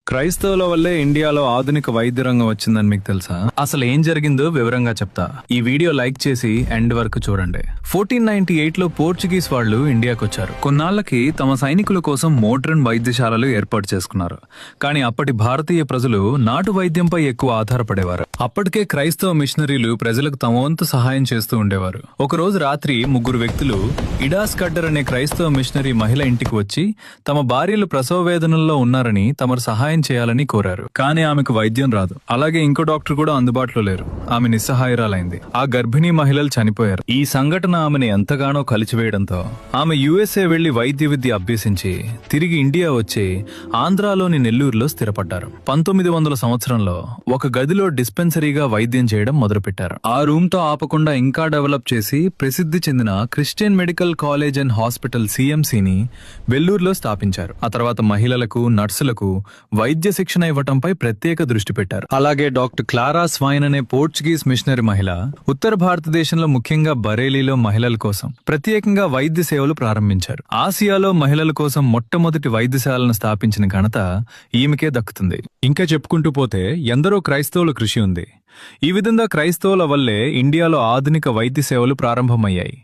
క్రైస్తవుల వల్లే ఇండియాలో ఆధునిక వైద్య రంగం వచ్చిందని మీకు తెలుసా? అసలు ఏం జరిగిందో వివరంగా చెప్తా. ఈ వీడియో లైక్ చేసి ఎండ్ వరకు చూడండి. 1498 లో పోర్చుగీస్ వాళ్ళు ఇండియాకు వచ్చారు. కొన్నాళ్లకి తమ సైనికుల కోసం మోడ్రన్ వైద్యశాలలు ఏర్పాటు చేసుకున్నారు. కానీ అప్పటి భారతీయ ప్రజలు నాటు వైద్యంపై ఎక్కువ ఆధారపడేవారు. అప్పటికే క్రైస్తవ మిషనరీలు ప్రజలకు తమ వంతు సహాయం చేస్తూ ఉండేవారు. ఒకరోజు రాత్రి ముగ్గురు వ్యక్తులు ఇడాస్ కడ్డర్ అనే క్రైస్తవ మిషనరీ మహిళ ఇంటికి వచ్చి తమ భార్యలు ప్రసవ వేదనల్లో ఉన్నారని తమరు సహాయం చేయాలని కోరారు. కానీ ఆమెకు వైద్యం రాదు. అలాగే ఇంకో డాక్టర్ కూడా అందుబాటులో లేరు. ఆమె నిస్సహాయురాలైంది. ఆ గర్భిణీ మహిళలు చనిపోయారు. ఈ సంఘటన ఆమెను ఎంతగానో కలిచివేయడంతో ఆమె యుఎస్ఏ వెళ్లి వైద్య విద్య అభ్యసించి తిరిగి ఇండియా వచ్చి ఆంధ్రాలోని నెల్లూరులో స్థిరపడ్డారు. 1900 సంవత్సరంలో ఒక గదిలో డిస్పెన్సరీగా వైద్యం చేయడం మొదలుపెట్టారు. ఆ రూమ్ తో ఆపకుండా ఇంకా డెవలప్ చేసి ప్రసిద్ధి చెందిన Christian medical college and hospital సిఎంసిని వెల్లూరులో స్థాపించారు. ఆ తర్వాత మహిళలకు, నర్సులకు వైద్య శిక్షణ ఇవ్వటంపై ప్రత్యేక దృష్టి పెట్టారు. అలాగే డాక్టర్ క్లారా స్వైన్ అనే పోర్చుగీస్ మిషనరీ మహిళ ఉత్తర భారతదేశంలో ముఖ్యంగా బరేలీలో మహిళల కోసం ప్రత్యేకంగా వైద్య సేవలు ప్రారంభించారు. ఆసియాలో మహిళల కోసం మొట్టమొదటి వైద్యశాలను స్థాపించిన ఘనత ఈమెకే దక్కుతుంది. ఇంకా చెప్పుకుంటూ పోతే ఎందరో క్రైస్తవుల కృషి ఉంది. ఈ విధంగా క్రైస్తవుల వల్లే ఇండియాలో ఆధునిక వైద్య సేవలు ప్రారంభమయ్యాయి.